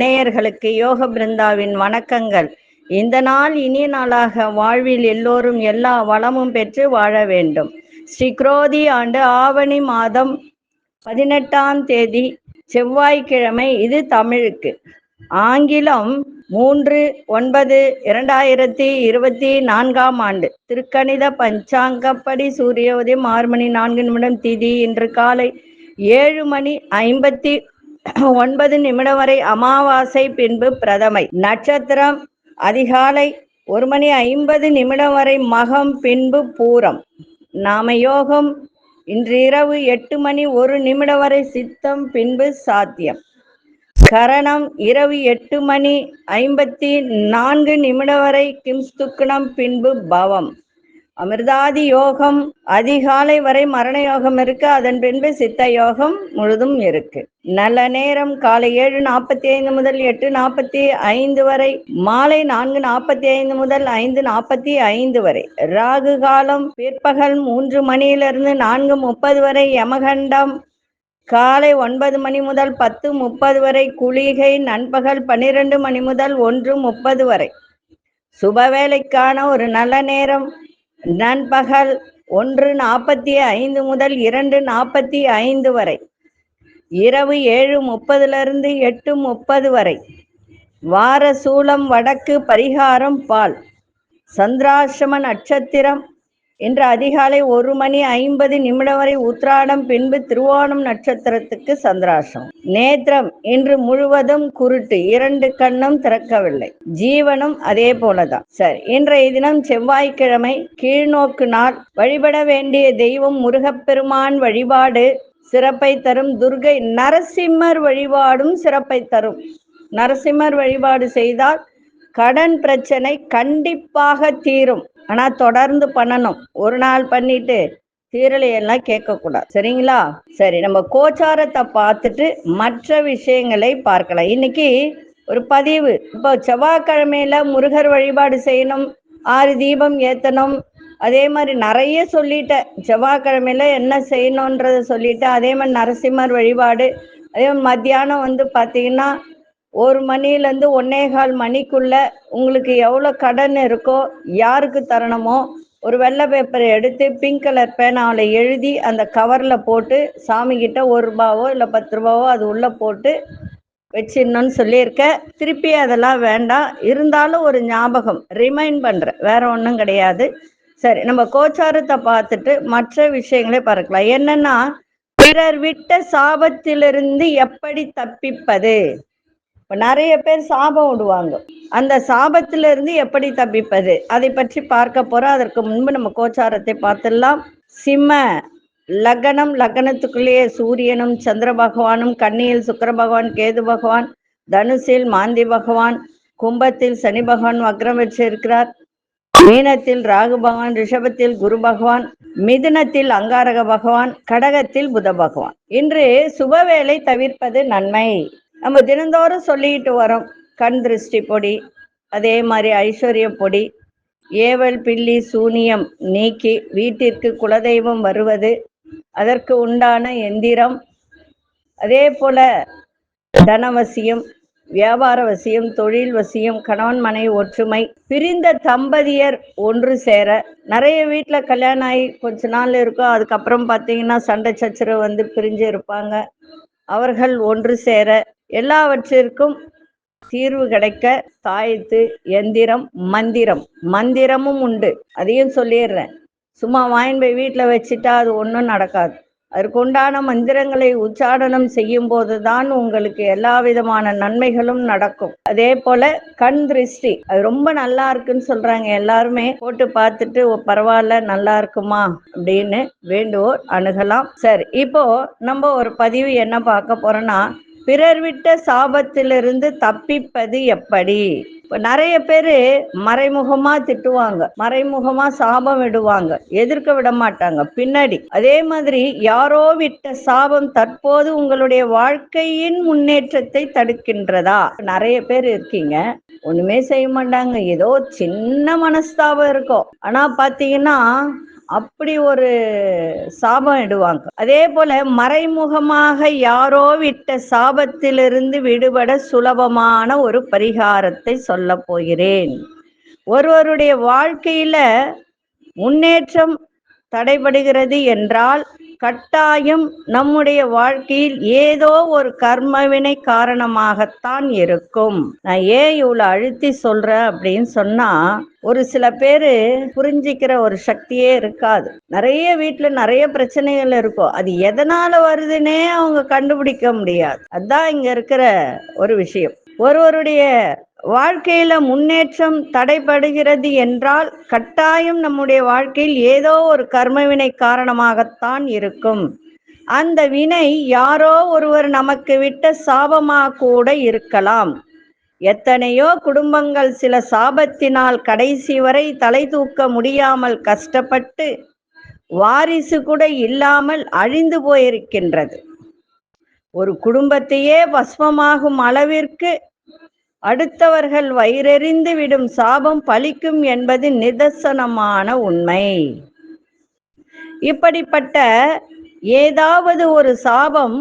நேயர்களுக்கு யோக பிருந்தாவின் வணக்கங்கள். இந்த நாள் இனிய நாளாக வாழ்வில் எல்லோரும் எல்லா வளமும் பெற்று வாழ வேண்டும். ஸ்ரீ குரோதி ஆண்டு ஆவணி மாதம் 18ஆம் தேதி செவ்வாய்க்கிழமை. இது தமிழுக்கு. ஆங்கிலம் 3/9/2024 ஆண்டு. திருக்கணித பஞ்சாங்கப்படி சூரிய உதயம் 6 மணி 4 நிமிடம். திதி இன்று காலை 7 மணி 59 வரை அமாவாசை, பின்பு பிரதமை. நட்சத்திரம் அதிகாலை 1 மணி 50 வரை மகம், பின்பு பூரம். நாமயோகம் இன்று இரவு 8 மணி 1 வரை சித்தம், பின்பு சாத்தியம். கரணம் இரவு 8 மணி 54 வரை கிம்ஸ்துக்னம், பின்பு பவம். அமிர்தாதி யோகம் அதிகாலை வரை மரண யோகம் இருக்கு. அதன் பின்பு சித்த யோகம் முழுதும் இருக்கு. நல்ல நேரம் காலை 7:45 முதல் 8:45 வரை, மாலை 4:45 முதல் 5:45 வரை. ராகு காலம் பிற்பகல் 3 மணியிலிருந்து 4:30 வரை. யமகண்டம் காலை 9 மணி முதல் 10:30 வரை. குளிகை நண்பகல் 12 மணி முதல் 1:30 வரை. சுபவேளைக்கான ஒரு நல்ல நேரம் நண்பகல் 1:45 முதல் 2:45 வரை. இரவு 7:30 8:30 வரை. வார சூலம் வடக்கு, பரிகாரம் பால். சந்திராசிரம நட்சத்திரம் இன்று அதிகாலை 1 மணி 50 வரை உத்திராடம், பின்பு திருவோணம் நட்சத்திரத்துக்கு சந்திராசிரமம். நேத்திரம் இன்று முழுவதும் குருட்டு, 2 கண்ணும் திறக்கவில்லை. ஜீவனும் அதே போலதான். சரி, இன்றைய தினம் செவ்வாய்க்கிழமை, கீழ்நோக்கு நாள். வழிபட வேண்டிய தெய்வம் முருகப்பெருமான் வழிபாடு சிறப்பை தரும். துர்கை நரசிம்மர் வழிபாடும் சிறப்பை தரும். நரசிம்மர் வழிபாடு செய்தால் கடன் பிரச்சனை கண்டிப்பாக தீரும். ஆனா தொடர்ந்து பண்ணணும். ஒரு நாள் பண்ணிட்டு தீரலையெல்லாம் கேட்கக்கூடாது, சரிங்களா? சரி, நம்ம கோச்சாரத்தை பார்த்துட்டு மற்ற விஷயங்களை பார்க்கலாம். இன்னைக்கு ஒரு பதிவு. இப்போ செவ்வாய்க்கிழமையில முருகர் வழிபாடு செய்யணும், 6 தீபம் ஏத்தணும். அதே மாதிரி நிறைய சொல்லிட்டேன். செவ்வாய்க்கிழமையில என்ன செய்யணுன்றத சொல்லிட்டேன். அதே மாதிரி நரசிம்மர் வழிபாடு. அதே மத்தியானம் பார்த்தீங்கன்னா 1 மணிலேருந்து 1:15 மணிக்குள்ள உங்களுக்கு எவ்வளோ கடன் இருக்கோ, யாருக்கு தரணுமோ, ஒரு வெள்ளை பேப்பரை எடுத்து பிங்க் கலர் பேனாவில் எழுதி அந்த கவரில் போட்டு சாமி கிட்ட 1 ரூபாவோ இல்லை 10 ரூபாவோ அது உள்ளே போட்டு வச்சிடணும்னு சொல்லியிருக்கேன். திருப்பி அதெல்லாம் வேண்டாம், இருந்தாலும் ஒரு ஞாபகம், ரிமைண்ட் பண்ணுறேன், வேற ஒன்றும் கிடையாது. சரி, நம்ம கோச்சாரத்தை பார்த்துட்டு மற்ற விஷயங்களே பார்க்கலாம். என்னன்னா, பிறர் விட்ட சாபத்திலிருந்து எப்படி தப்பிப்பது. இப்போ நிறைய பேர் சாபம் விடுவாங்க. அந்த சாபத்திலிருந்து எப்படி தப்பிப்பது, அதை பற்றி பார்க்க போறோம். அதற்கு முன்பு நம்ம கோச்சாரத்தை பார்த்துடலாம். சிம்ம லக்னம், லக்னத்துக்குள்ளேயே சூரியனும் சந்திர பகவானும், கன்னியில் சுக்கிர பகவான், கேது பகவான், தனுசில் மாந்தி பகவான், கும்பத்தில் சனி பகவான் வக்ரம் வச்சு இருக்கிறார். மீனத்தில் ராகு பகவான், ரிஷபத்தில் குரு பகவான், மிதுனத்தில் அங்காரக பகவான், கடகத்தில் புத பகவான். இன்று சுபவேளை தவிர்ப்பது நன்மை. நம்ம தினந்தோறும் சொல்லிட்டு வரோம். கண் திருஷ்டி பொடி, அதே மாதிரி ஐஸ்வர்ய பொடி, ஏவல் பில்லி சூனியம் நீக்கி வீட்டிற்கு குலதெய்வம் வருவது, அதற்கு உண்டான எந்திரம், அதே போல தனவசியம், வியாபார வசியம், தொழில் வசியம், கணவன் மனைவி ஒற்றுமை, பிரிந்த தம்பதியர் ஒன்று சேர. நிறைய வீட்டில் கல்யாணம் ஆகி கொஞ்ச நாள் இருக்கும், அதுக்கப்புறம் பார்த்தீங்கன்னா சண்டை சச்சரவு பிரிஞ்சு இருப்பாங்க. அவர்கள் ஒன்று சேர, எல்லாவற்றிற்கும் தீர்வு கிடைக்க தாயத்து, எந்திரம், மந்திரமும் உண்டு. அதையும் சொல்லிடுறேன். சும்மா வாங்கி போய் வீட்டில் வச்சுட்டா அது ஒன்றும் நடக்காது. அதற்கு உண்டான மந்திரங்களை உச்சாரணம் செய்யும் போதுதான் உங்களுக்கு எல்லா விதமான நன்மைகளும் நடக்கும். அதே போல கண் திருஷ்டி, அது ரொம்ப நல்லா இருக்குன்னு சொல்றாங்க. எல்லாருமே போட்டு பார்த்துட்டு பரவாயில்ல, நல்லா இருக்குமா அப்படின்னு வேண்டுவோர் அணுகலாம். சரி, இப்போ நம்ம ஒரு பதிவு என்ன பார்க்க போறோம்னா, பிறர் விட்ட சாபத்திலிருந்து தப்பிப்பது எப்படி. இப்ப நிறைய பேரு மறைமுகமா திட்டுவாங்க, மறைமுகமா சாபம் விடுவாங்க, எதிர்க்க விட மாட்டாங்க பின்னாடி. அதே மாதிரி யாரோ விட்ட சாபம் தற்போது உங்களுடைய வாழ்க்கையின் முன்னேற்றத்தை தடுக்கின்றதா? நிறைய பேர் இருக்கீங்க, ஒண்ணுமே செய்ய மாட்டாங்க, ஏதோ சின்ன மனஸ்தாபம் இருக்கும். ஆனா பாத்தீங்கன்னா அப்படி ஒரு சாபம் இடுவாங்க. அதே போல மறைமுகமாக யாரோ விட்ட சாபத்திலிருந்து விடுபட சுலபமான ஒரு பரிகாரத்தை சொல்ல போகிறேன். ஒருவருடைய வாழ்க்கையில முன்னேற்றம் தடைபடுகிறது என்றால் கட்டாயம் நம்முடைய வாழ்க்கையில் ஏதோ ஒரு கர்மவினை காரணமாகத்தான் இருக்கும். நான் ஏன் இவ்வளவு அழுத்தி சொல்றேன் அப்படின்னு சொன்னா, ஒரு சில பேரு புரிஞ்சிக்கிற ஒரு சக்தியே இருக்காது. நிறைய வீட்டுல நிறைய பிரச்சனைகள் இருக்கும். அது எதனால வருதுன்னே அவங்க கண்டுபிடிக்க முடியாது. அதுதான் இங்க இருக்கிற ஒரு விஷயம். ஒருவருடைய வாழ்க்கையில முன்னேற்றம் தடைபடுகிறது என்றால் கட்டாயம் நம்முடைய வாழ்க்கையில் ஏதோ ஒரு கர்மவினை காரணமாகத்தான் இருக்கும். அந்த வினை யாரோ ஒருவர் நமக்கு விட்ட சாபமாக கூட இருக்கலாம். எத்தனையோ குடும்பங்கள் சில சாபத்தினால் கடைசி வரை தலை தூக்க முடியாமல் கஷ்டப்பட்டு வாரிசு கூட இல்லாமல் அழிந்து போயிருக்கின்றது. ஒரு குடும்பத்தையே பஸ்மமாகும் அளவிற்கு அடுத்தவர்கள் வயிறெறிந்து விடும் சாபம் பலிக்கும் என்பது நிதர்சனமான உண்மை. இப்படிப்பட்ட ஏதாவது ஒரு சாபம்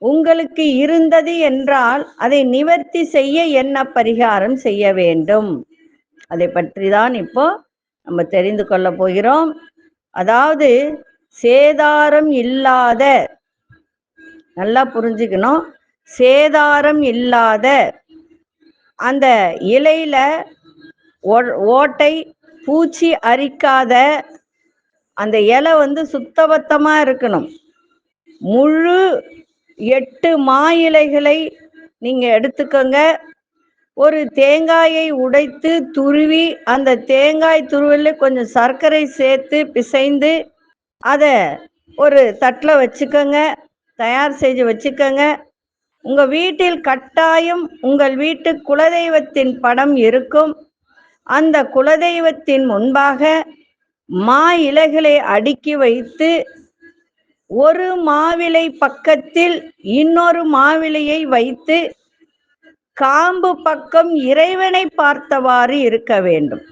உங்களுக்கு இருந்தது என்றால் அதை நிவர்த்தி செய்ய என்ன பரிகாரம் செய்ய வேண்டும், அதை பற்றி தான் இப்போ நம்ம தெரிந்து கொள்ள போகிறோம். அதாவது சேதாரம் இல்லாத, நல்லா புரிஞ்சுக்கணும், சேதாரம் இல்லாத அந்த இலையில ஓட்டை பூச்சி அரிக்காத அந்த இலை சுத்தபத்தமா இருக்கணும். முழு 8 மா இலைகளை நீங்க எடுத்துக்கோங்க. ஒரு தேங்காயை உடைத்து துருவி அந்த தேங்காய் துருவல்ல கொஞ்சம் சர்க்கரை சேர்த்து பிசைந்து அதை ஒரு தட்டில் வச்சுக்கோங்க, தயார் செஞ்சு வச்சுக்கோங்க. உங்க வீட்டில் கட்டாயம் உங்கள் வீட்டு குலதெய்வத்தின் படம் இருக்கும். அந்த குலதெய்வத்தின் முன்பாக மா இலைகளை அடுக்கி வைத்து ஒரு மாவிலை பக்கத்தில் இன்னொரு மாவிலையை வைத்து காம்பு பக்கம் இறைவனை பார்த்தவாறு இருக்க வேண்டும்,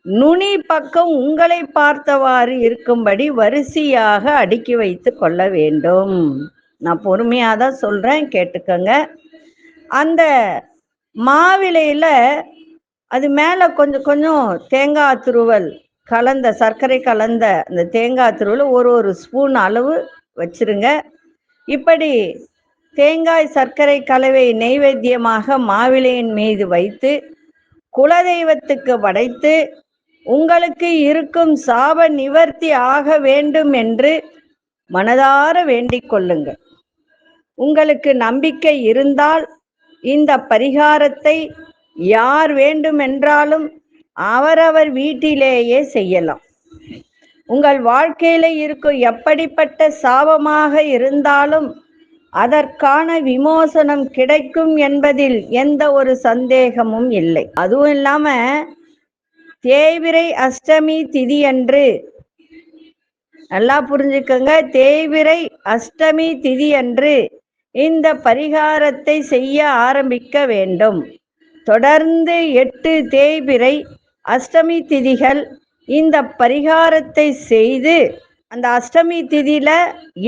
நுனி பக்கம் உங்களை பார்த்தவாறு இருக்கும்படி வரிசையாக அடுக்கி வைத்து கொள்ள வேண்டும். நான் பொறுமையாக தான் சொல்றேன், கேட்டுக்கோங்க. அந்த மாவிலையில அது மேல கொஞ்சம் கொஞ்சம் தேங்காய் துருவல் கலந்த, சர்க்கரை கலந்த அந்த தேங்காய் துருவல் ஒரு ஸ்பூன் அளவு வச்சிருங்க. இப்படி தேங்காய் சர்க்கரை கலவை நெய்வேத்தியமாக மாவிலையின் மீது வைத்து குலதெய்வத்துக்கு படைத்து உங்களுக்கு இருக்கும் சாப நிவர்த்தி ஆக வேண்டும் என்று மனதார வேண்டிக் கொள்ளுங்கள். உங்களுக்கு நம்பிக்கை இருந்தால் இந்த பரிகாரத்தை யார் வேண்டுமென்றாலும் அவரவர் வீட்டிலேயே செய்யலாம். உங்கள் வாழ்க்கையில இருக்கும் எப்படிப்பட்ட சாபமாக இருந்தாலும் அதற்கான விமோசனம் கிடைக்கும் என்பதில் எந்த ஒரு சந்தேகமும் இல்லை. அதுவும் இல்லாம தேய்பிறை அஷ்டமி திதி அன்று, நல்லா புரிஞ்சுக்கோங்க, தேய்பிறை அஷ்டமி திதி அன்று இந்த பரிகாரத்தை செய்ய ஆரம்பிக்க வேண்டும். தொடர்ந்து 8 தேய்பிறை அஷ்டமி திதிகள் இந்த பரிகாரத்தை செய்து, அந்த அஷ்டமி திதியில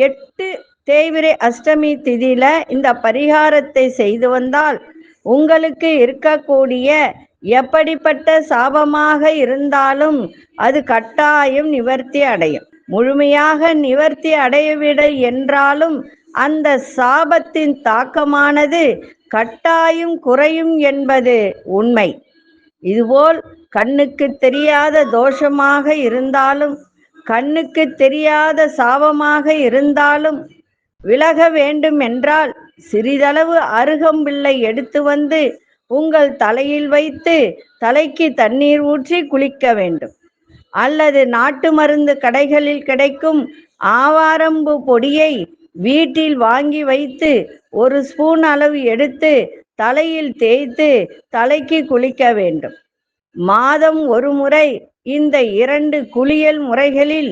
8 தேய்பிறை அஷ்டமி திதியில இந்த பரிகாரத்தை செய்து வந்தால் உங்களுக்கு இருக்கக்கூடிய எப்படிப்பட்ட சாபமாக இருந்தாலும் அது கட்டாயம் நிவர்த்தி அடையும். முழுமையாக நிவர்த்தி அடையவில்லை என்றாலும் அந்த சாபத்தின் தாக்கமானது கட்டாயம் குறையும் என்பது உண்மை. இதுபோல் கண்ணுக்கு தெரியாத தோஷமாக இருந்தாலும் கண்ணுக்கு தெரியாத சாபமாக இருந்தாலும் விலக வேண்டும் என்றால் சிறிதளவு அருகம்பில்லை எடுத்து வந்து உங்கள் தலையில் வைத்து தலைக்கு தண்ணீர் ஊற்றி குளிக்க வேண்டும். அல்லது நாட்டு மருந்து கடைகளில் கிடைக்கும் ஆவாரம்பு பொடியை வீட்டில் வாங்கி வைத்து 1 ஸ்பூன் அளவு எடுத்து தலையில் தேய்த்து தலைக்கு குளிக்க வேண்டும். மாதம் ஒரு முறை இந்த 2 குளியல் முறைகளில்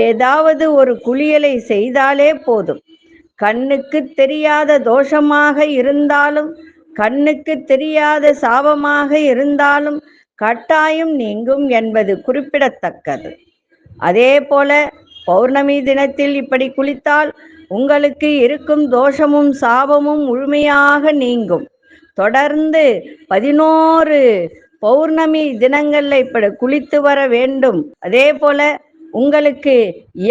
ஏதாவது ஒரு குளியலை செய்தாலே போதும். கண்ணுக்கு தெரியாத தோஷமாக இருந்தாலும் கண்ணுக்கு தெரியாத சாபமாக இருந்தாலும் கட்டாயம் நீங்கும் என்பது குறிப்பிடத்தக்கது. அதே போல பௌர்ணமி தினத்தில் இப்படி குளித்தால் உங்களுக்கு இருக்கும் தோஷமும் சாபமும் முழுமையாக நீங்கும். தொடர்ந்து 11 பௌர்ணமி தினங்கள்ல இப்படி குளித்து வர வேண்டும். அதே போல உங்களுக்கு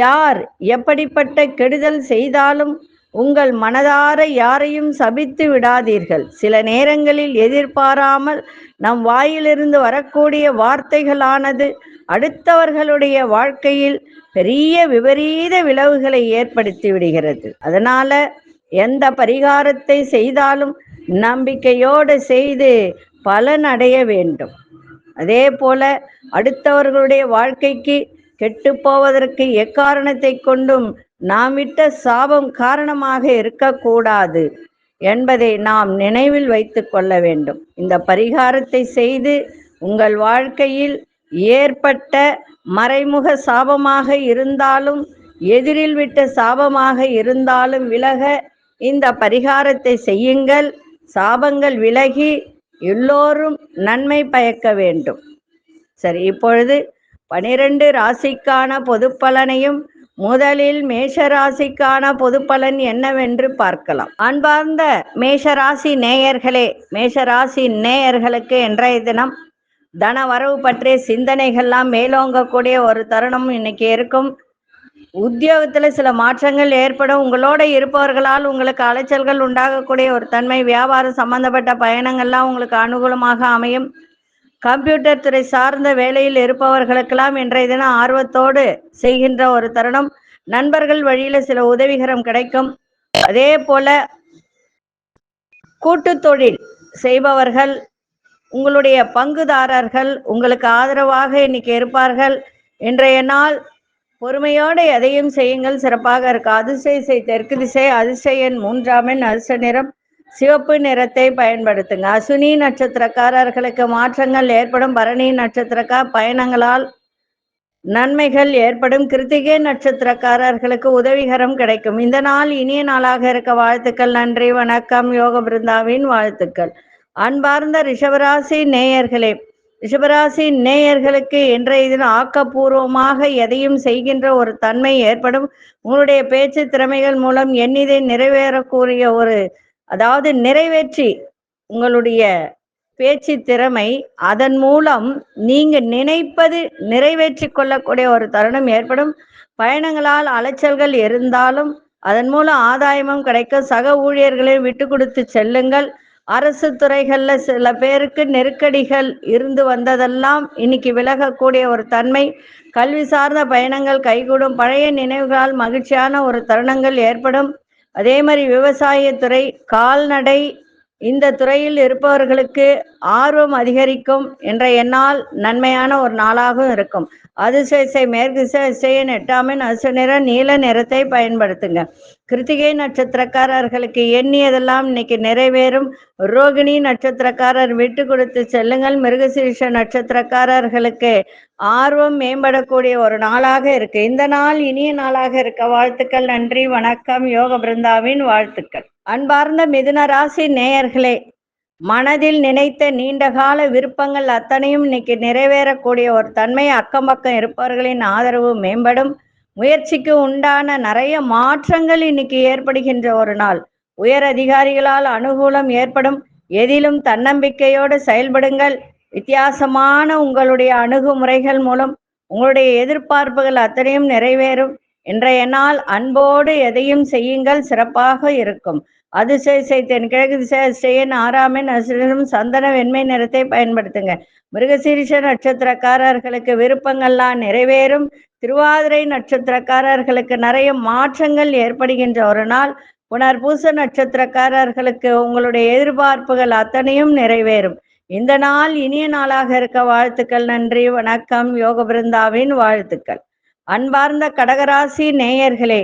யார் எப்படிப்பட்ட கெடுதல் செய்தாலும் உங்கள் மனதார யாரையும் சபித்து விடாதீர்கள். சில நேரங்களில் எதிர்பாராமல் நம் வாயிலிருந்து வரக்கூடிய வார்த்தைகளானது அடுத்தவர்களுடைய வாழ்க்கையில் பெரிய விபரீத விளைவுகளை ஏற்படுத்தி விடுகிறது. அதனால எந்த பரிகாரத்தை செய்தாலும் நம்பிக்கையோடு செய்து பலன் அடைய வேண்டும். அதே போல அடுத்தவர்களுடைய வாழ்க்கைக்கு கெட்டு போவதற்கு எக்காரணத்தை கொண்டும் நாம் விட்ட சாபம் காரணமாக இருக்கக்கூடாது என்பதை நாம் நினைவில் வைத்து கொள்ள வேண்டும். இந்த பரிகாரத்தை செய்து உங்கள் வாழ்க்கையில் ஏற்பட்ட மறைமுக சாபமாக இருந்தாலும் எதிரில் விட்ட சாபமாக இருந்தாலும் விலக இந்த பரிகாரத்தை செய்யுங்கள். சாபங்கள் விலகி எல்லோரும் நன்மை பயக்க வேண்டும். சரி, இப்பொழுது 12 ராசிக்கான பொது பலனையும் முதலில் மேஷ ராசிக்கான பொது பலன் என்னவென்று பார்க்கலாம். அன்பார்ந்த மேஷராசி நேயர்களே, மேஷராசி நேயர்களுக்கு இன்றைய தினம் தன வரவு பற்றிய சிந்தனைகள்லாம் மேலோங்கக்கூடிய ஒரு தருணம் இன்னைக்கு இருக்கும். உத்தியோகத்துல சில மாற்றங்கள் ஏற்படும். உங்களோட இருப்பவர்களால் உங்களுக்கு அலைச்சல்கள் உண்டாகக்கூடிய ஒரு தன்மை. வியாபாரம் சம்பந்தப்பட்ட பயணங்கள்லாம் உங்களுக்கு அனுகூலமாக அமையும். கம்ப்யூட்டர் துறை சார்ந்த வேலையில் இருப்பவர்களுக்கெல்லாம் இன்றைய தினம் ஆர்வத்தோடு செய்கின்ற ஒரு தருணம். நண்பர்கள் வழியில சில உதவிகரம் கிடைக்கும். அதே போல கூட்டு தொழில் செய்பவர்கள், உங்களுடைய பங்குதாரர்கள் உங்களுக்கு ஆதரவாக இன்னைக்கு இருப்பார்கள். இன்றைய நாள் பொறுமையோடு எதையும் செய்யுங்கள், சிறப்பாக இருக்கு. அதிசய தெற்கு திசை, அதிசய எண் 3 அதிர்ஷ்ட நிறம் சிவப்பு நிறத்தை பயன்படுத்துங்க. அசுனி நட்சத்திரக்காரர்களுக்கு மாற்றங்கள் ஏற்படும். பரணி நட்சத்திரக்கார பயணங்களால் நன்மைகள் ஏற்படும். கிருத்திகை நட்சத்திரக்காரர்களுக்கு உதவிகரம் கிடைக்கும். இந்த நாள் இனிய நாளாக இருக்க வாழ்த்துக்கள். நன்றி, வணக்கம். யோக பிருந்தாவின் வாழ்த்துக்கள். அன்பார்ந்த ரிஷபராசி நேயர்களே, ரிஷபராசி நேயர்களுக்கு இன்றைய தினம் ஆக்கப்பூர்வமாக எதையும் செய்கின்ற ஒரு தன்மை ஏற்படும். உங்களுடைய பேச்சு திறமைகள் மூலம் எண்ணிதை நிறைவேறக்கூடிய ஒரு, அதாவது நிறைவேற்றி உங்களுடைய பேச்சு திறமை, அதன் மூலம் நீங்க நினைப்பது நிறைவேற்றி கொள்ளக்கூடிய ஒரு தருணம் ஏற்படும். பயணங்களால் அலைச்சல்கள் இருந்தாலும் அதன் மூலம் ஆதாயமும் கிடைக்கும். சக ஊழியர்களை விட்டு கொடுத்து செல்லுங்கள். அரசு துறைகள்ல சில பேருக்கு நெருக்கடிகள் இருந்து வந்ததெல்லாம் இன்னைக்கு விலகக்கூடிய ஒரு தன்மை. கல்வி சார்ந்த பயணங்கள் கைகூடும். பழைய நினைவுகளால் மகிழ்ச்சியான ஒரு தருணங்கள் ஏற்படும். அதே மாதிரி விவசாயத்துறை, கால்நடை, இந்த துறையில் இருப்பவர்களுக்கு ஆர்வம் அதிகரிக்கும். இன்றைய நாள் நன்மையான ஒரு நாளாகவும் இருக்கும். அதிசய மேற்கு திசை 8 அதிர்ஷ்ட நிறம் நீல நிறத்தை பயன்படுத்துங்க. கிருத்திகை நட்சத்திரக்காரர்களுக்கு எண்ணியதெல்லாம் இன்னைக்கு நிறைவேறும். ரோகிணி நட்சத்திரக்காரர் விட்டு கொடுத்து செல்லுங்கள். மிருகசீரிஷ நட்சத்திரக்காரர்களுக்கு ஆர்வம் மேம்படக்கூடிய ஒரு நாளாக இருக்கு. இந்த நாள் இனிய நாளாக இருக்க வாழ்த்துக்கள். நன்றி, வணக்கம். யோக பிருந்தாவின் வாழ்த்துக்கள். அன்பார்ந்த மிதுன ராசி நேயர்களே, மனதில் நினைத்த நீண்டகால விருப்பங்கள் அத்தனையும் இன்னைக்கு நிறைவேறக்கூடிய ஒரு தன்மை. அக்கம் பக்கம் இருப்பவர்களின் ஆதரவு மேம்படும். முயற்சிக்கு உண்டான நிறைய மாற்றங்கள் இன்னைக்கு ஏற்படுகின்ற ஒரு நாள். உயர் அதிகாரிகளால் அனுகூலம் ஏற்படும். எதிலும் தன்னம்பிக்கையோடு செயல்படுங்கள். வித்தியாசமான உங்களுடைய அணுகுமுறைகள் மூலம் உங்களுடைய எதிர்பார்ப்புகள் அத்தனையும் நிறைவேறும். இன்றைய நாள் அன்போடு எதையும் செய்யுங்கள், சிறப்பாக இருக்கும். அதிசய தென்கிழக்கு திசை, அதிசயன் 6 சந்தன வெண்மை நிறத்தை பயன்படுத்துங்க. மிருகசீரிஷ நட்சத்திரக்காரர்களுக்கு விருப்பங்கள்லாம் நிறைவேறும். திருவாதிரை நட்சத்திரக்காரர்களுக்கு நிறைய மாற்றங்கள் ஏற்படுகின்ற ஒரு நாள். புனர்பூச நட்சத்திரக்காரர்களுக்கு உங்களுடைய எதிர்பார்ப்புகள் அத்தனையும் நிறைவேறும். இந்த நாள் இனிய நாளாக இருக்க வாழ்த்துக்கள். நன்றி, வணக்கம். யோக பிருந்தாவின் வாழ்த்துக்கள். அன்பார்ந்த கடகராசி நேயர்களே,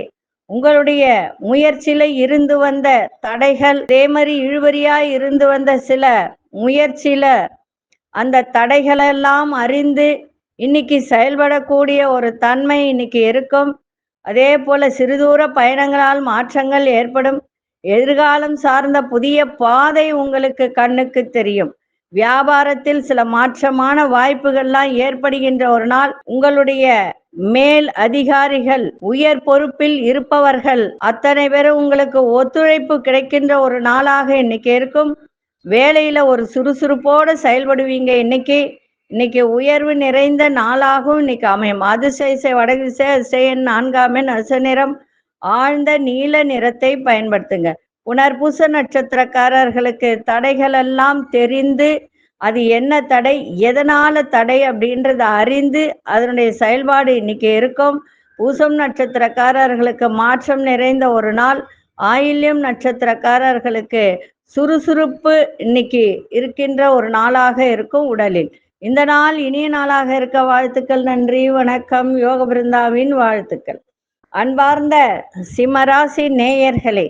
உங்களுடைய முயற்சியில இருந்து வந்த தடைகள், அதே மாதிரி இழுவறியா இருந்து வந்த சில முயற்சியில அந்த தடைகளெல்லாம் அறிந்து இன்னைக்கு செயல்படக்கூடிய ஒரு தன்மை இன்னைக்கு இருக்கும். அதே போல சிறுதூர பயணங்களால் மாற்றங்கள் ஏற்படும். எதிர்காலம் சார்ந்த புதிய பாதை உங்களுக்கு கண்ணுக்கு தெரியும். வியாபாரத்தில் சில மாற்றமான வாய்ப்புகள்லாம் ஏற்படுகின்ற ஒரு நாள். உங்களுடைய மேல் அதிகாரிகள், உயர் பொறுப்பில் இருப்பவர்கள் அத்தனை பேரும் உங்களுக்கு ஒத்துழைப்பு கிடைக்கின்ற ஒரு நாளாக இன்னைக்கு இருக்கும். வேலையில ஒரு சுறுசுறுப்போடு செயல்படுவீங்க. இன்னைக்கு உயர்வு நிறைந்த நாளாகவும் இன்னைக்கு அமையும். அதிசய வடதிசை அதிசயன் 4ஆம் எண் அசநிறம் ஆழ்ந்த நீல நிறத்தை பயன்படுத்துங்க. புனர்பூச நட்சத்திரக்காரர்களுக்கு தடைகள் எல்லாம் தெரிந்து, அது என்ன தடை, எதனால தடை அப்படின்றத அறிந்து அதனுடைய செயல்பாடு இன்னைக்கு இருக்கும். பூசம் நட்சத்திரக்காரர்களுக்கு மாற்றம் நிறைந்த ஒரு நாள். ஆயில்யம் நட்சத்திரக்காரர்களுக்கு சுறுசுறுப்பு இன்னைக்கு இருக்கின்ற ஒரு நாளாக இருக்கும் உடலில். இந்த நாள் இனிய நாளாக இருக்க வாழ்த்துக்கள். நன்றி, வணக்கம். யோக பிருந்தாவின் வாழ்த்துக்கள். அன்பார்ந்த சிம்மராசி நேயர்களே,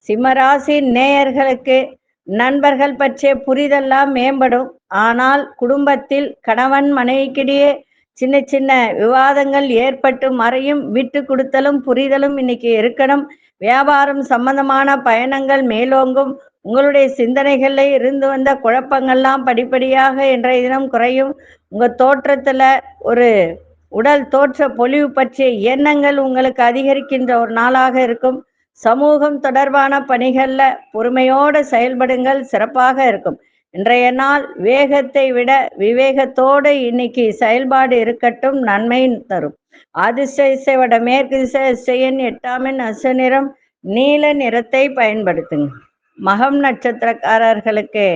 சிம்மராசி நேயர்களுக்கு நண்பர்கள் பற்றிய புரிதெல்லாம் மேம்படும். ஆனால் குடும்பத்தில் கணவன் மனைவிக்கிடையே சின்ன சின்ன விவாதங்கள் ஏற்பட்டு மறையும். விட்டு கொடுத்தலும் புரிதலும் இன்னைக்கு இருக்கணும். வியாபாரம் சம்பந்தமான பயணங்கள் மேலோங்கும். உங்களுடைய சிந்தனைகள்ல இருந்து வந்த குழப்பங்கள்லாம் படிப்படியாக இன்றைய தினம் குறையும். உங்க தோற்றத்துல ஒரு உடல் தோற்ற பொலிவு பற்றிய எண்ணங்கள் உங்களுக்கு அதிகரிக்கின்ற ஒரு நாளாக இருக்கும். சமூகம் தொடர்பான பணிகள்ல பொறுமையோடு செயல்படுங்கள், சிறப்பாக இருக்கும். இன்றைய நாள் வேகத்தை விட விவேகத்தோடு இன்னைக்கு செயல்பாடு இருக்கட்டும், நன்மை தரும். அதிசய வட மேற்கு திசை அதிசயன் 8ஆம் எண் அசநிறம் நீல நிறத்தை பயன்படுத்துங்க. மகம் நட்சத்திரக்காரர்களுக்கு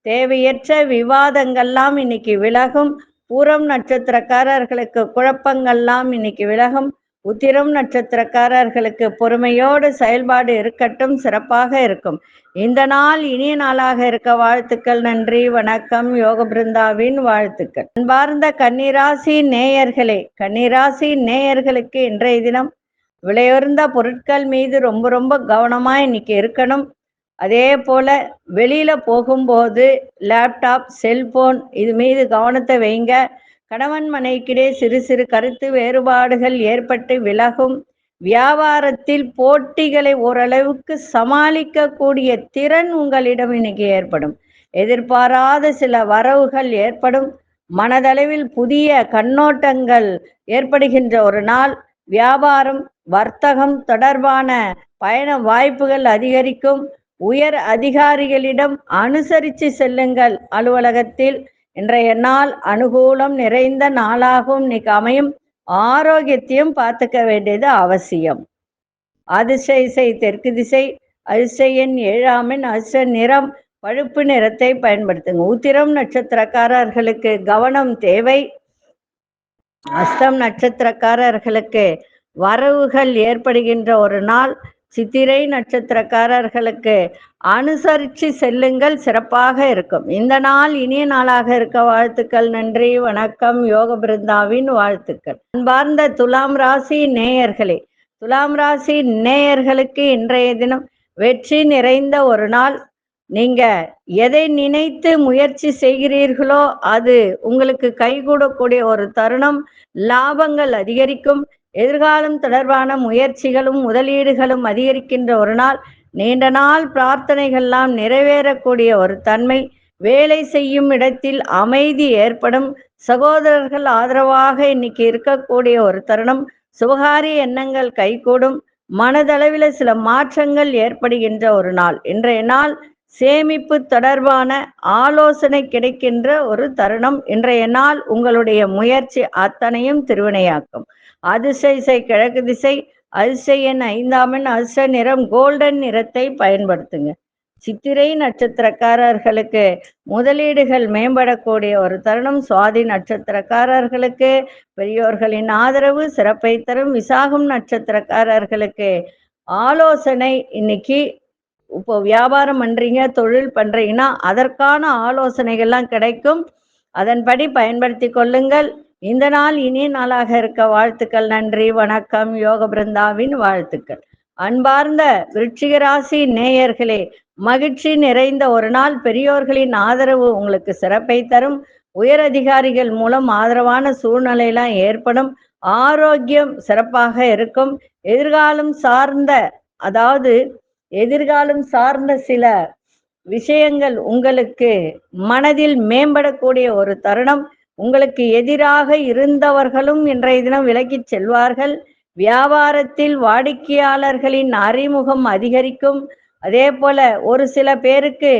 தேவையற்ற விவாதங்கள்லாம் இன்னைக்கு விலகும். பூரம் நட்சத்திரக்காரர்களுக்கு குழப்பங்கள்லாம் இன்னைக்கு விலகும். உத்திரம் நட்சத்திரக்காரர்களுக்கு பொறுமையோடு செயல்பாடு இருக்கட்டும், சிறப்பாக இருக்கும். இந்த நாள் இனிய நாளாக இருக்க வாழ்த்துக்கள். நன்றி, வணக்கம். யோக பிருந்தாவின் வாழ்த்துக்கள். அன்பார்ந்த கன்னிராசி நேயர்களே, கன்னிராசி நேயர்களுக்கு இன்றைய தினம் விலையுயர்ந்த பொருட்கள் மீது ரொம்ப ரொம்ப கவனமா இன்னைக்கு இருக்கணும். அதே போல வெளியில போகும்போது லேப்டாப், செல்போன் இது மீது கவனத்தை வைங்க. கணவன் மனைவிக்கிடையே சிறு சிறு கருத்து வேறுபாடுகள் ஏற்பட்டு விலகும். வியாபாரத்தில் போட்டிகளை ஓரளவுக்கு சமாளிக்கக்கூடிய திறன் உங்களிடம் இன்னைக்கு ஏற்படும். எதிர்பாராத சில வரவுகள் ஏற்படும். மனதளவில் புதிய கண்ணோட்டங்கள் ஏற்படுகின்ற ஒரு நாள். வியாபாரம், வர்த்தகம் தொடர்பான பயண வாய்ப்புகள் அதிகரிக்கும். உயர் அதிகாரிகளிடம் அனுசரித்து செல்லுங்கள். அலுவலகத்தில் இன்றைய நாள் அனுகூலம் நிறைந்த நாளாகவும் இன்னைக்கு அமையும். ஆரோக்கியத்தையும் பார்த்துக்க வேண்டியது அவசியம். அதிசய தெற்கு திசை அதிசயன் 7ஆம் எண் அதிர்ஷ்ட நிறம் பழுப்பு நிறத்தை பயன்படுத்துங்க. உத்திரம் நட்சத்திரக்காரர்களுக்கு கவனம் தேவை. அஸ்தம் நட்சத்திரக்காரர்களுக்கு வரவுகள் ஏற்படுகின்ற ஒரு நாள். சித்திரை நட்சத்திரக்காரர்களுக்கு அனுசரித்து செல்லுங்கள், சிறப்பாக இருக்கும். இந்த நாள் இனிய நாளாக இருக்க வாழ்த்துக்கள். நன்றி, வணக்கம். யோக பிருந்தாவின் வாழ்த்துக்கள். அன்பார்ந்த துலாம் ராசி நேயர்களே, துலாம் ராசி நேயர்களுக்கு இன்றைய தினம் வெற்றி நிறைந்த ஒரு நாள். நீங்க எதை நினைத்து முயற்சி செய்கிறீர்களோ அது உங்களுக்கு கைகூடக்கூடிய ஒரு தருணம். லாபங்கள் அதிகரிக்கும். எதிர்காலம் தொடர்பான முயற்சிகளும் முதலீடுகளும் அதிகரிக்கின்ற ஒரு நாள். நீண்ட நாள் பிரார்த்தனைகள்லாம் நிறைவேறக்கூடிய ஒரு தன்மை. வேலை செய்யும் இடத்தில் அமைதி ஏற்படும். சகோதரர்கள் ஆதரவாக இன்னைக்கு இருக்கக்கூடிய ஒரு தருணம். சுபகாரிய எண்ணங்கள் கைகூடும். மனதளவில் சில மாற்றங்கள் ஏற்படுகின்ற ஒரு நாள். இன்றைய நாள் சேமிப்பு தொடர்பான ஆலோசனை கிடைக்கின்ற ஒரு தருணம். இன்றைய நாள் உங்களுடைய முயற்சி அத்தனையும் திருவினையாக்கும். அதிசய கிழக்கு திசை அதிசயன் 5ஆம் எண் அதிர்ஷ்ட நிறம் கோல்டன் நிறத்தை பயன்படுத்துங்க. சித்திரை நட்சத்திரக்காரர்களுக்கு முதலீடுகள் மேம்படக்கூடிய ஒரு தருணம். சுவாதி நட்சத்திரக்காரர்களுக்கு பெரியோர்களின் ஆதரவு சிறப்பை தரும். விசாகம் நட்சத்திரக்காரர்களுக்கு ஆலோசனை இன்னைக்கு இப்போ வியாபாரம் பண்றீங்க, தொழில் பண்றீங்கன்னா அதற்கான ஆலோசனைகள்லாம் கிடைக்கும். அதன்படி பயன்படுத்தி கொள்ளுங்கள். இந்த நாள் இனிய நாளாக இருக்க வாழ்த்துக்கள். நன்றி, வணக்கம். யோக பிருந்தாவின் வாழ்த்துக்கள். அன்பார்ந்த விருச்சிக ராசி நேயர்களே, மகிழ்ச்சி நிறைந்த ஒரு நாள். பெரியோர்களின் ஆதரவு உங்களுக்கு சிறப்பை தரும். உயர் அதிகாரிகள் மூலம் ஆதரவான சூழ்நிலையெல்லாம் ஏற்படும். ஆரோக்கியம் சிறப்பாக இருக்கும். எதிர்காலம் சார்ந்த சில விஷயங்கள் உங்களுக்கு மனதில் மேம்படக்கூடிய ஒரு தருணம். உங்களுக்கு எதிராக இருந்தவர்களும் இன்றைய தினம் விலகிச் செல்வார்கள். வியாபாரத்தில் வாடிக்கையாளர்களின் அறிமுகம் அதிகரிக்கும். அதே போல ஒரு சில பேருக்கு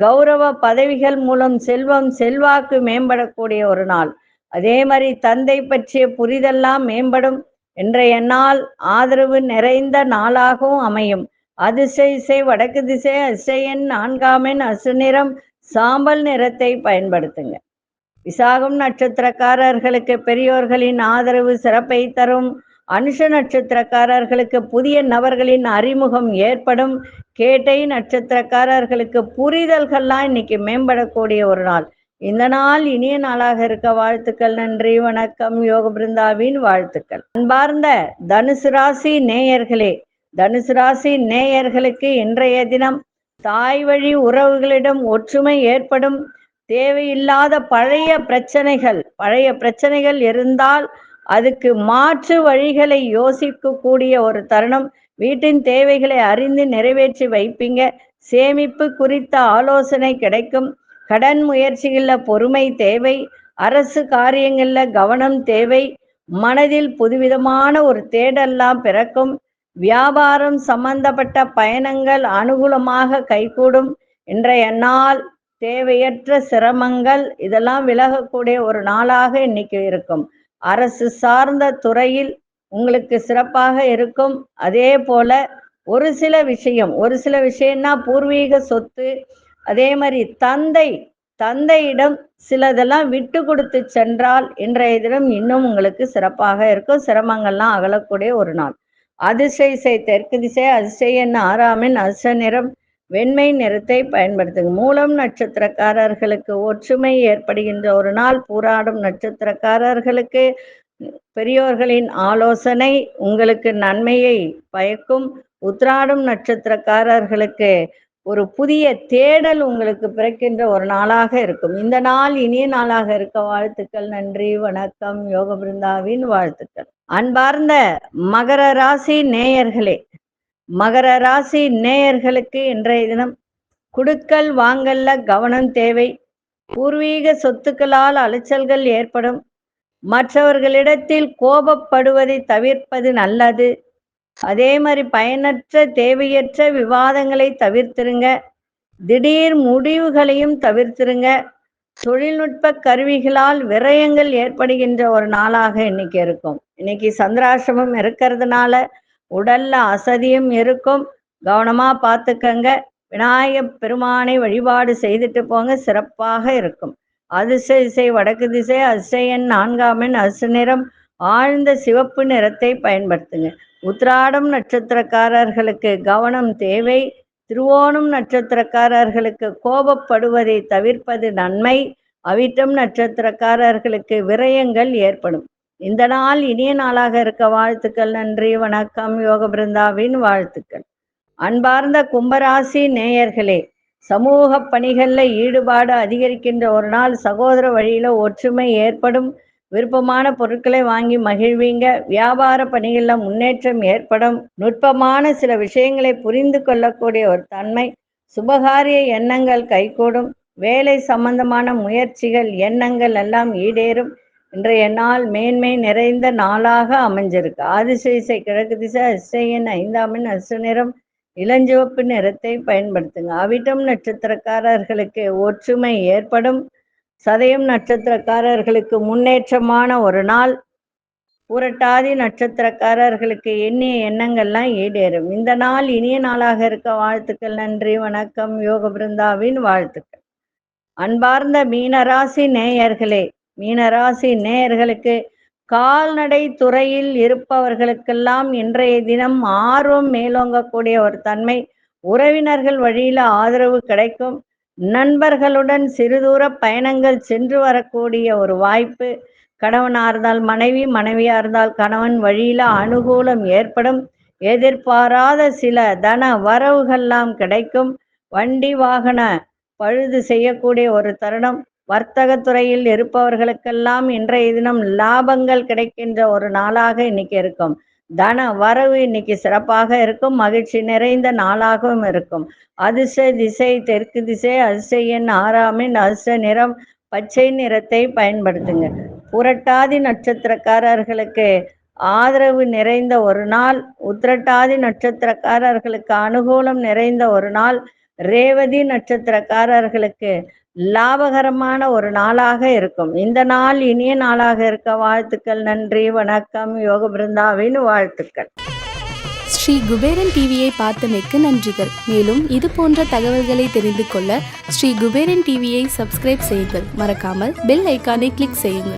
கௌரவ பதவிகள் மூலம் செல்வம் செல்வாக்கு மேம்படக்கூடிய ஒரு நாள். அதே மாதிரி தந்தை பற்றிய புரிதெல்லாம் மேம்படும். இன்றைய நாள் ஆதரவு நிறைந்த நாளாகவும் அமையும். அதிசய வடக்கு திசை, அதிசயன் 4ஆம் எண், அசுநிறம் சாம்பல் நிறத்தை பயன்படுத்துங்க. விசாகம் நட்சத்திரக்காரர்களுக்கு பெரியோர்களின் ஆதரவு சிறப்பை தரும். அனுஷ நட்சத்திரக்காரர்களுக்கு புதிய நபர்களின் அறிமுகம் ஏற்படும். கேட்டை நட்சத்திரக்காரர்களுக்கு புரிதல்கள்லாம் இன்னைக்கு மேம்படக்கூடிய ஒரு நாள். இந்த நாள் இனிய நாளாக இருக்க வாழ்த்துக்கள். நன்றி, வணக்கம். யோக பிருந்தாவின் வாழ்த்துக்கள். அன்பார்ந்த தனுசு ராசி நேயர்களே, தனுசு ராசி நேயர்களுக்கு இன்றைய தினம் தாய் வழி உறவுகளிடம் ஒற்றுமை ஏற்படும். தேவையில்லாத பழைய பிரச்சனைகள் இருந்தால் அதுக்கு மாற்று வழிகளை யோசிக்கக்கூடிய ஒரு தருணம். வீட்டின் தேவைகளை அறிந்து நிறைவேற்றி வைப்பீங்க. சேமிப்பு குறித்த ஆலோசனை கிடைக்கும். கடன் முயற்சிகளில் பொறுமை தேவை. அரசு காரியங்களில் கவனம் தேவை. மனதில் புதுவிதமான ஒரு தேடல்லாம் பிறக்கும். வியாபாரம் சம்பந்தப்பட்ட பயணங்கள் அனுகூலமாக கைகூடும். இன்றைய நாள் தேவையற்ற சிரமங்கள் இதெல்லாம் விலகக்கூடிய ஒரு நாளாக இன்னைக்கு இருக்கும். அரசு சார்ந்த துறையில் உங்களுக்கு சிறப்பாக இருக்கும். அதே போல ஒரு சில விஷயம்னா பூர்வீக சொத்து, அதே மாதிரி தந்தையிடம் சிலதெல்லாம் விட்டு கொடுத்து சென்றால் இன்றைய தினம் இன்னும் உங்களுக்கு சிறப்பாக இருக்கும். சிரமங்கள்லாம் அகலக்கூடிய ஒரு நாள். அதிசய தெற்கு திசை, அதிசயன் 6ஆம் எண், அதிர்ஷ்ட நிறம் வெண்மை நிறத்தை பயன்படுத்துங்க. மூலம் நட்சத்திரக்காரர்களுக்கு ஒற்றுமை ஏற்படுகின்ற ஒரு நாள். பூராடும் நட்சத்திரக்காரர்களுக்கு பெரியோர்களின் ஆலோசனை உங்களுக்கு நன்மையை பயக்கும். உத்திராடும் நட்சத்திரக்காரர்களுக்கு ஒரு புதிய தேடல் உங்களுக்கு பிறக்கின்ற ஒரு நாளாக இருக்கும். இந்த நாள் இனிய நாளாக இருக்க வாழ்த்துக்கள். நன்றி, வணக்கம். யோக பிருந்தாவின் வாழ்த்துக்கள். அன்பார்ந்த மகர ராசி நேயர்களே, மகர ராசி நேயர்களுக்கு இன்றைய தினம் குடுக்கல் வாங்கல்ல கவனம் தேவை. பூர்வீக சொத்துக்களால் அலைச்சல்கள் ஏற்படும். மற்றவர்களிடத்தில் கோபப்படுவதை தவிர்ப்பது நல்லது. அதே மாதிரி பயனற்ற தேவையற்ற விவாதங்களை தவிர்த்திருங்க. திடீர் முடிவுகளையும் தவிர்த்திருங்க. தொழில்நுட்ப கருவிகளால் விரயங்கள் ஏற்படுகின்ற ஒரு நாளாக இன்னைக்கு இருக்கும். இன்னைக்கு சந்திராசிரமம் இருக்கிறதுனால உடல்ல அசதியும் இருக்கும். கவனமா பார்த்துக்கங்க. விநாயகப் பெருமானை வழிபாடு செய்துட்டு போங்க, சிறப்பாக இருக்கும். அதிசய வடக்கு திசை, அதிசயன் 4ஆம் எண், அதிர்ஷ்ட நிறம் ஆழ்ந்த சிவப்பு நிறத்தை பயன்படுத்துங்க. உத்திராடம் நட்சத்திரக்காரர்களுக்கு கவனம் தேவை. திருவோணம் நட்சத்திரக்காரர்களுக்கு கோபப்படுவதை தவிர்ப்பது நன்மை. அவிட்டம் நட்சத்திரக்காரர்களுக்கு விரயங்கள் ஏற்படும். இந்த நாள் இனிய நாளாக இருக்க வாழ்த்துக்கள். நன்றி, வணக்கம். யோக பிருந்தாவின் வாழ்த்துக்கள். அன்பார்ந்த கும்பராசி நேயர்களே, சமூக பணிகளில் ஈடுபாடு அதிகரிக்கின்ற ஒரு நாள். சகோதர வழியில ஒற்றுமை ஏற்படும். விருப்பமான பொருட்களை வாங்கி மகிழ்வீங்க. வியாபார பணிகளில் முன்னேற்றம் ஏற்படும். நுட்பமான சில விஷயங்களை புரிந்து கொள்ளக்கூடிய ஒரு தன்மை. சுபகாரிய எண்ணங்கள் கைகூடும். வேலை சம்பந்தமான முயற்சிகள் எண்ணங்கள் எல்லாம் ஈடேறும். இன்றைய நாள் மேன்மை நிறைந்த நாளாக அமைஞ்சிருக்கு. அதிசய கிழக்கு திசை, அதிசயன் 5ஆம் எண், அதிர்ஷ்ட நிறம் இளஞ்சிவப்பு நிறத்தை பயன்படுத்துங்க. அவிட்டம் நட்சத்திரக்காரர்களுக்கு ஒற்றுமை ஏற்படும். சதயம் நட்சத்திரக்காரர்களுக்கு முன்னேற்றமான ஒரு நாள். புரட்டாதி நட்சத்திரக்காரர்களுக்கு எண்ணிய எண்ணங்கள்லாம் ஈடேறும். இந்த நாள் இனிய நாளாக இருக்க வாழ்த்துக்கள். நன்றி, வணக்கம். யோக பிருந்தாவின் வாழ்த்துக்கள். அன்பார்ந்த மீனராசி நேயர்களே, மீனராசி நேயர்களுக்கு கால்நடை துறையில் இருப்பவர்களுக்கெல்லாம் இன்றைய தினம் ஆர்வம் மேலோங்கக்கூடிய ஒரு தன்மை. உறவினர்கள் வழியில ஆதரவு கிடைக்கும். நண்பர்களுடன் சிறுதூர பயணங்கள் சென்று வரக்கூடிய ஒரு வாய்ப்பு. கணவனாக இருந்தால் மனைவி, மனைவியா இருந்தால் கணவன் வழியில அனுகூலம் ஏற்படும். எதிர்பாராத சில தன வரவுகள்லாம் கிடைக்கும். வண்டி வாகன பழுது செய்யக்கூடிய ஒரு தருணம். வர்த்தகத்துறையில் இருப்பவர்களுக்கெல்லாம் இன்றைய தினம் லாபங்கள் கிடைக்கின்ற ஒரு நாளாக இன்னைக்கு இருக்கும். தன வரவு இன்னைக்கு சிறப்பாக இருக்கும். மகிழ்ச்சி நிறைந்த நாளாகவும் இருக்கும். அதிர்ஷ்ட திசை தெற்கு திசை, அதிர்ஷ்ட எண் 6ஆம் எண், அதிர்ஷ்ட நிறம் பச்சை நிறத்தை பயன்படுத்துங்க. புரட்டாதி நட்சத்திரக்காரர்களுக்கு ஆதரவு நிறைந்த ஒரு நாள், உத்திரட்டாதி நட்சத்திரக்காரர்களுக்கு அனுகூலம் நிறைந்த ஒரு நாள், ரேவதி நட்சத்திரக்காரர்களுக்கு லாபகரமான ஒரு நாளாக இருக்கும். இந்த நாள் இனிய நாளாக இருக்க வாழ்த்துக்கள். நன்றி, வணக்கம். யோக பிருந்தாவின் வாழ்த்துக்கள். ஸ்ரீ குபேரன் டிவியை பார்த்தமைக்கு நன்றிகள். மேலும் இது போன்ற தகவல்களை தெரிந்து கொள்ள ஸ்ரீ குபேரன் டிவியை சப்ஸ்கிரைப் செய்யுங்கள். மறக்காமல் பெல் ஐக்கானை கிளிக் செய்யுங்கள்.